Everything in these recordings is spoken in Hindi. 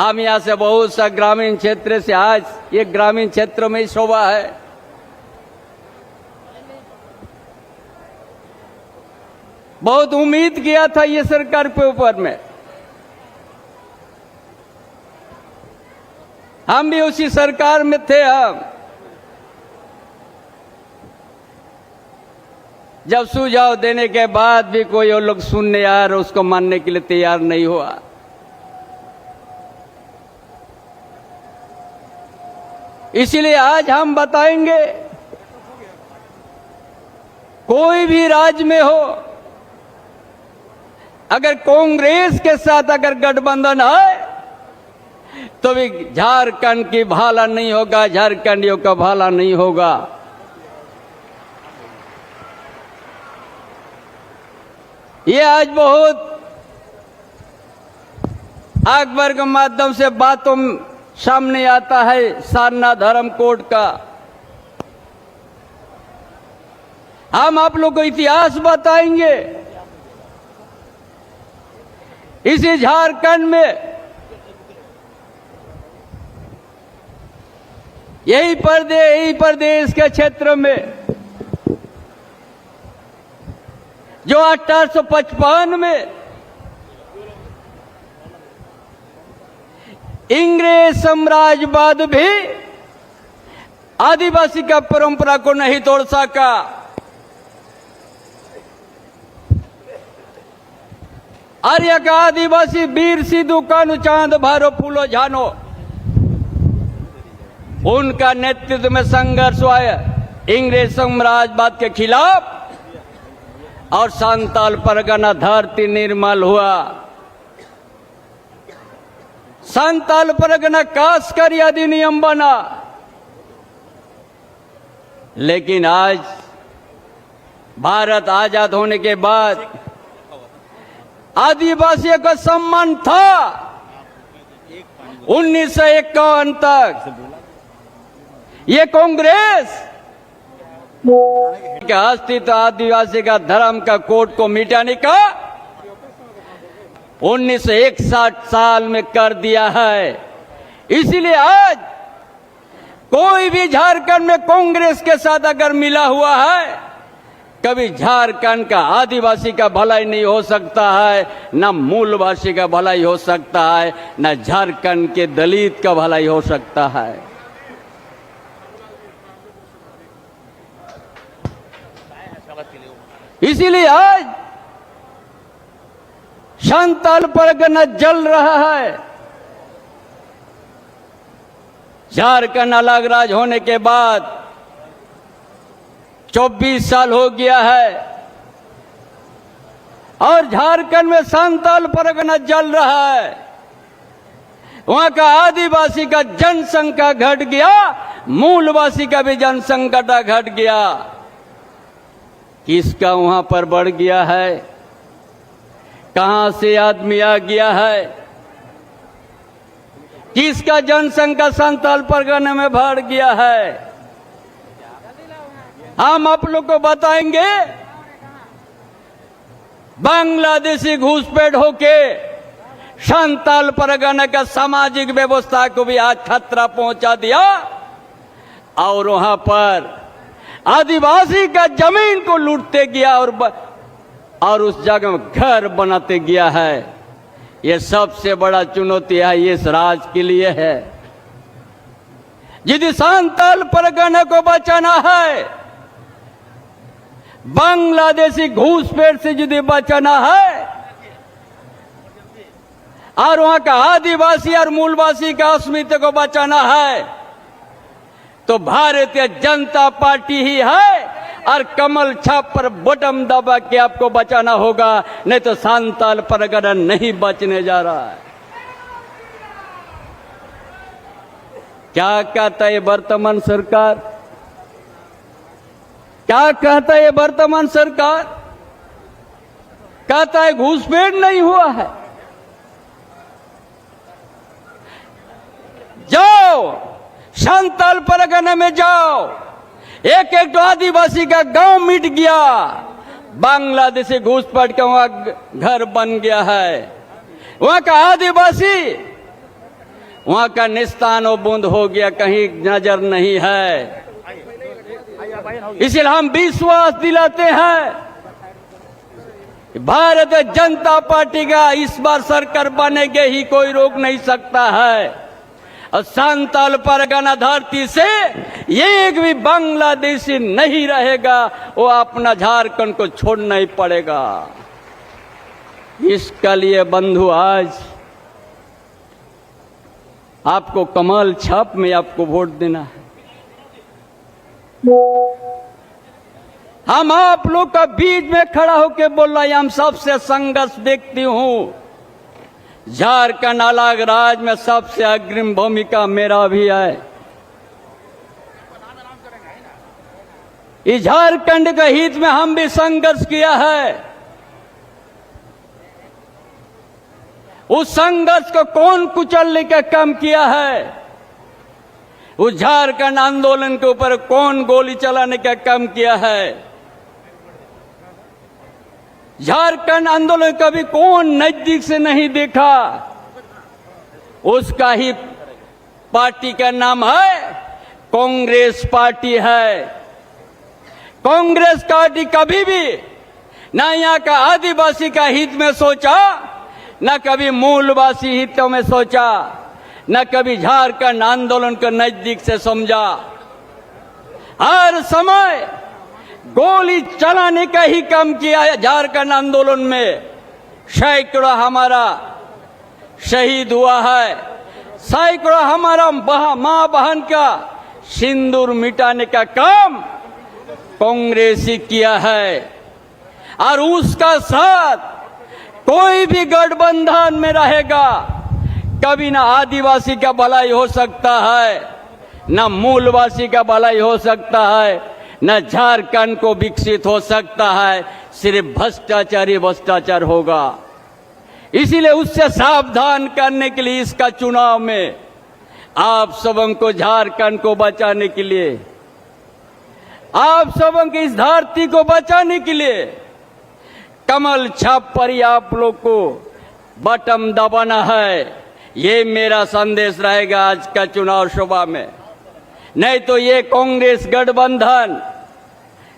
हम यहाँ से बहुत सा ग्रामीण क्षेत्र से, आज ये ग्रामीण क्षेत्र में शोभा है। बहुत उम्मीद किया था ये सरकार के ऊपर में, हम भी उसी सरकार में थे। हम जब सुझाव देने के बाद भी कोई और लोग सुनने यार उसको मानने के लिए तैयार नहीं हुआ। इसीलिए आज हम बताएंगे, कोई भी राज्य में हो, अगर कांग्रेस के साथ अगर गठबंधन है तो भी झारखंड की भाला नहीं होगा, झारखंडियों का भाला नहीं होगा। ये आज बहुत अखबार के माध्यम से बातों सामने आता है सारनाथ धर्म कोड का। हम आप लोग को इतिहास बताएंगे। इसी झारखंड में यही प्रदेश के क्षेत्र में जो 1855 में इंग्रेज साम्राज्यवाद भी आदिवासी का परंपरा को नहीं तोड़ सका। आर्य का आदिवासी वीर सिद्धू कान्हू चांद भैरव फूलो झानो, उनका नेतृत्व में संघर्ष हुआ इंग्रेज साम्राज्यवाद के खिलाफ और संताल परगना धरती निर्मल हुआ। संताल परगना काशकरी अधिनियम बना। लेकिन आज भारत आजाद होने के बाद आदिवासियों का सम्मान था 1951 तक। ये कांग्रेस का अस्तित्व आदिवासी का धर्म का कोड को मिटाने का 1961 साल में कर दिया है। इसलिए आज कोई भी झारखंड में कांग्रेस के साथ अगर मिला हुआ है, कभी झारखंड का आदिवासी का भलाई नहीं हो सकता है, न मूलवासी का भलाई हो सकता है, न झारखंड के दलित का भलाई हो सकता है। इसीलिए आज संताल परगना जल रहा है। झारखंड अलग राज्य होने के बाद 24 साल हो गया है और झारखंड में संताल परगना जल रहा है। वहां का आदिवासी का जनसंख्या घट गया, मूलवासी का भी जनसंख्या घट गया। किसका वहां पर बढ़ गया है? कहां से आदमी आ गया है? किसका जनसंख्या संताल परगने में बढ़ गया है? हम आप लोग को बताएंगे। बांग्लादेशी घुसपैठ होके संताल परगने का सामाजिक व्यवस्था को भी आज खतरा पहुंचा दिया और वहां पर आदिवासी का जमीन को लूटते गया और उस जगह में घर बनाते गया है। यह सबसे बड़ा चुनौती है, ये इस राज्य के लिए है। यदि संताल परगने को बचाना है, बांग्लादेशी घुसपैठ से यदि बचाना है और वहां का आदिवासी और मूलवासी का अस्मिता को बचाना है, तो भारतीय जनता पार्टी ही है और कमल छाप पर बटन दबा के आपको बचाना होगा, नहीं तो संताल परगना नहीं बचने जा रहा है। क्या कहता है वर्तमान सरकार? क्या कहता है वर्तमान सरकार? कहता है घुसपैठ नहीं हुआ है। जाओ संताल परगना में जाओ, एक एक तो आदिवासी का गांव मिट गया, बांग्लादेशी घुसपैठ के वहां घर बन गया है। वहां का आदिवासी वहां का निस्तान और बूंद हो गया, कहीं नजर नहीं है। इसलिए हम विश्वास दिलाते हैं भारतीय जनता पार्टी का इस बार सरकार बनेगी ही, कोई रोक नहीं सकता है। और संताल परगना धरती से एक भी बांग्लादेशी नहीं रहेगा, वो अपना झारखंड को छोड़ना ही पड़ेगा। इसके लिए बंधु आज आपको कमल छाप में आपको वोट देना है। हम आप लोग का बीच में खड़ा होकर बोल रहा है, हम सबसे संघर्ष देखती हूं। झारखंड अलग राज्य में सबसे अग्रिम भूमिका मेरा भी है। इस झारखंड के हित में हम भी संघर्ष किया है। उस संघर्ष को कौन कुचलने का काम किया है? उस झारखंड आंदोलन के ऊपर कौन गोली चलाने का काम किया है? झारखंड आंदोलन कभी कौन नजदीक से नहीं देखा? उसका ही पार्टी का नाम है कांग्रेस पार्टी है। कांग्रेस पार्टी कभी भी ना यहाँ का आदिवासी का हित में सोचा, न कभी मूलवासी हितों में सोचा, न कभी झारखंड आंदोलन को नजदीक से समझा। हर समय गोली चलाने का ही काम किया है। झारखंड आंदोलन में सैकड़ों हमारा शहीद हुआ है, सैकड़ों हमारा मां बहन का सिंदूर मिटाने का काम कांग्रेस ही किया है। और उसका साथ कोई भी गठबंधन में रहेगा, कभी ना आदिवासी का भलाई हो सकता है, ना मूलवासी का भलाई हो सकता है, न झारखंड को विकसित हो सकता है। सिर्फ भ्रष्टाचारी भ्रष्टाचार होगा। इसीलिए उससे सावधान करने के लिए इसका चुनाव में आप सबों को, झारखंड को बचाने के लिए, आप सबों की इस धरती को बचाने के लिए कमल छाप पर ही आप लोग को बटन दबाना है। ये मेरा संदेश रहेगा आज का चुनाव सभा में। नहीं तो ये कांग्रेस गठबंधन,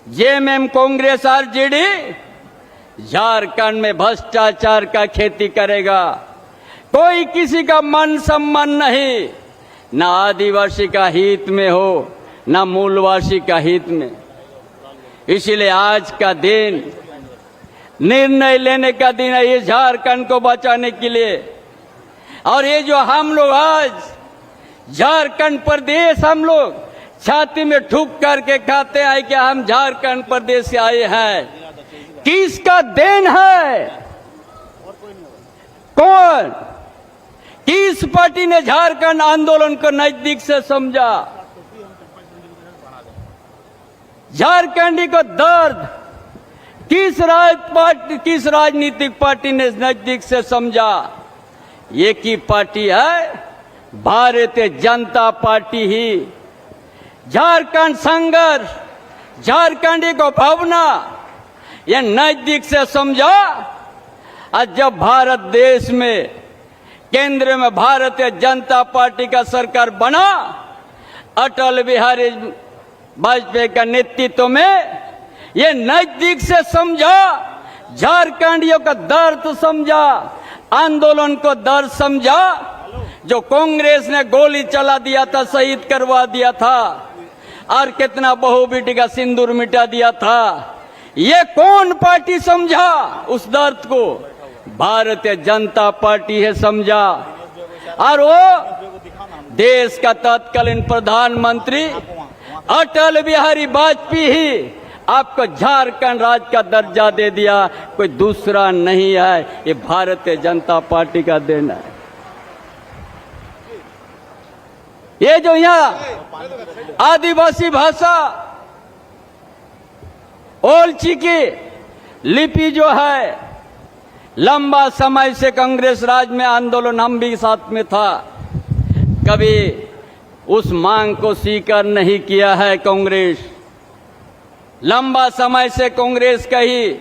जेएमएम कांग्रेस आरजेडी झारखंड में भ्रष्टाचार का खेती करेगा। कोई किसी का मन सम्मान नहीं, ना आदिवासी का हित में हो, ना मूलवासी का हित में। इसीलिए आज का दिन निर्णय लेने का दिन है, ये झारखंड को बचाने के लिए। और ये जो हम लोग आज झारखंड प्रदेश, हम लोग छाती में ठुक करके कहते हैं कि हम झारखंड प्रदेश से आए हैं, किसका देन है? कौन, किस पार्टी ने झारखंड आंदोलन को नजदीक से समझा? झारखंडी को दर्द किस राजनीतिक पार्टी ने नजदीक से समझा? एक ही पार्टी है, भारतीय जनता पार्टी ही। झारखंड संघर्ष, झारखंडी को भावना ये नजदीक से समझा। आज जब भारत देश में केंद्र में भारतीय जनता पार्टी का सरकार बना, अटल बिहारी वाजपेयी का नेतृत्व में, ये नजदीक से समझा, झारखंडियों का दर्द समझा, आंदोलन को दर्द समझा। जो कांग्रेस ने गोली चला दिया था, शहीद करवा दिया था, और कितना बहू बेटी का सिंदूर मिटा दिया था, ये कौन पार्टी समझा उस दर्द को? भारतीय जनता पार्टी है समझा। और वो देश का तत्कालीन प्रधानमंत्री अटल बिहारी वाजपेयी ही आपको झारखंड राज्य का दर्जा दे दिया, कोई दूसरा नहीं है। ये भारतीय जनता पार्टी का देन है। ये जो यहाँ आदिवासी भाषा ओलची की लिपि जो है, लंबा समय से कांग्रेस राज में आंदोलन हम भी साथ में था, कभी उस मांग को स्वीकार नहीं किया है कांग्रेस। लंबा समय से कांग्रेस का ही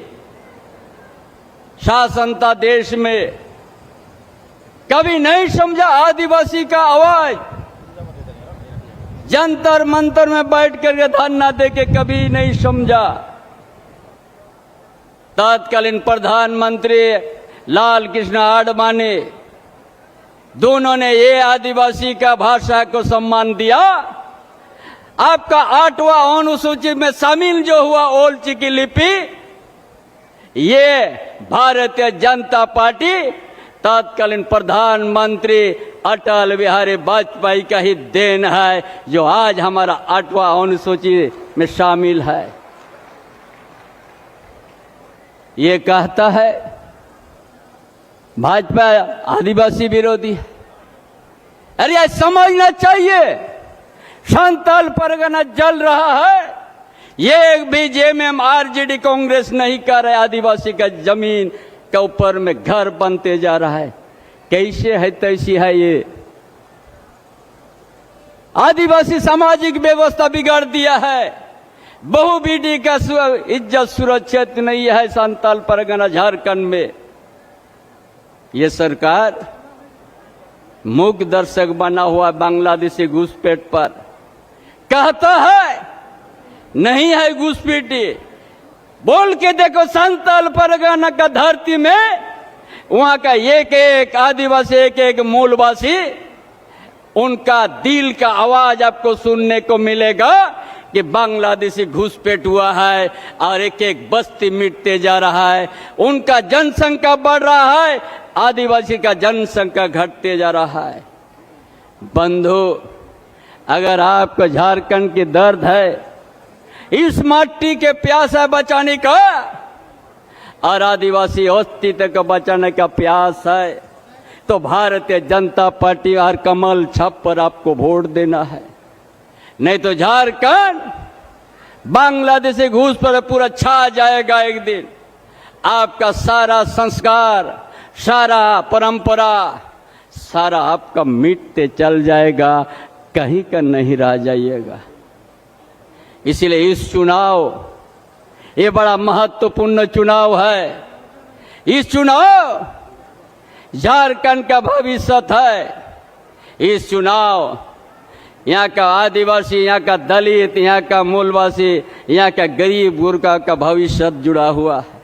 शासन था देश में, कभी नहीं समझा आदिवासी का आवाज। जंतर मंतर में बैठ करके धरना दे के कभी नहीं समझा। तत्कालीन प्रधानमंत्री लाल कृष्ण आडवाणी दोनों ने ये आदिवासी का भाषा को सम्मान दिया। आपका 8वां अनुसूची में शामिल जो हुआ ओल्ड चिकी लिपि, ये भारतीय जनता पार्टी तत्कालीन प्रधानमंत्री अटल बिहारी वाजपेयी का ही देन है, जो आज हमारा 8वां अनुसूची में शामिल है। ये कहता है भाजपा आदिवासी विरोधी है। अरे ये समझना चाहिए, संताल परगना जल रहा है। ये भी जेएमएम आरजेडी कांग्रेस नहीं कर रहे। आदिवासी का जमीन के ऊपर में घर बनते जा रहा है। कैसे है तैसी है ये। आदिवासी सामाजिक व्यवस्था बिगाड़ दिया है। बहु बेटी का इज्जत सुरक्षित नहीं है संताल परगना झारखंड में। ये सरकार मूक दर्शक बना हुआ बांग्लादेशी घुसपैठ पर कहता है नहीं है घुसपैठी। बोल के देखो संताल परगना का धरती में वहां का एक एक आदिवासी, एक एक मूलवासी, उनका दिल का आवाज आपको सुनने को मिलेगा कि बांग्लादेशी घुसपैठ हुआ है और एक एक बस्ती मिटते जा रहा है। उनका जनसंख्या बढ़ रहा है, आदिवासी का जनसंख्या घटते जा रहा है। बंधु, अगर आपको झारखंड की दर्द है इस माटी के प्यासा बचाने का और आदिवासी अस्तित्व को बचाने का प्यास है, तो भारतीय जनता पार्टी और कमल छाप पर आपको वोट देना है। नहीं तो झारखंड बांग्लादेशी घूस पर पूरा छा जाएगा एक दिन। आपका सारा संस्कार, सारा परंपरा, सारा आपका मिटते चल जाएगा, कहीं का नहीं रह जाइएगा। इसलिए इस चुनाव, ये बड़ा महत्वपूर्ण चुनाव है। इस चुनाव झारखंड का भविष्य है। इस चुनाव यहाँ का आदिवासी, यहाँ का दलित, यहाँ का मूलवासी, यहाँ का गरीब गुरका का भविष्य जुड़ा हुआ है।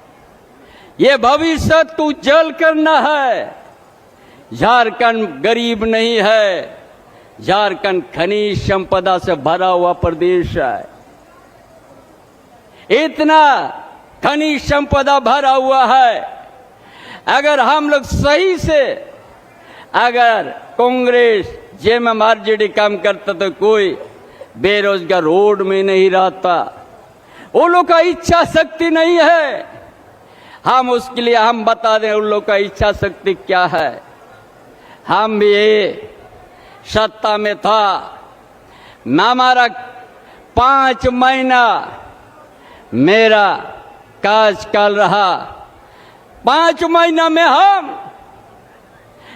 ये भविष्य को उज्जवल करना है। झारखंड गरीब नहीं है। झारखंड खनिज संपदा से भरा हुआ प्रदेश है। इतना खनिज संपदा भरा हुआ है। अगर हम लोग सही से, अगर कांग्रेस जेएमएम आरजेडी काम करता तो कोई बेरोजगार रोड में नहीं रहता। वो लोग का इच्छा शक्ति नहीं है। हम उसके लिए हम बता दें उन लोग का इच्छा शक्ति क्या है। हम भी ये सत्ता में था, हमारा 5 महीना मेरा कार्यकाल रहा। 5 महीना में हम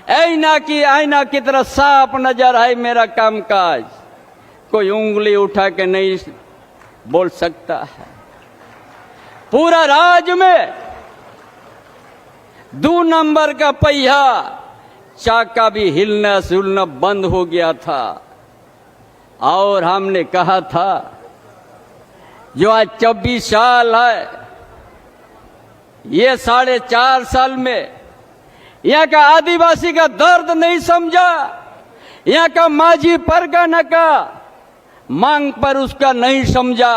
आईना की तरह साफ नजर आए मेरा कामकाज। कोई उंगली उठा के नहीं बोल सकता है। पूरा राज्य में 2 नंबर का पहिया चाका भी हिलना सुलना बंद हो गया था। और हमने कहा था जो आज 24 साल है, ये 4.5 साल में यहाँ का आदिवासी का दर्द नहीं समझा। यहाँ का माझी परगना का मांग पर उसका नहीं समझा।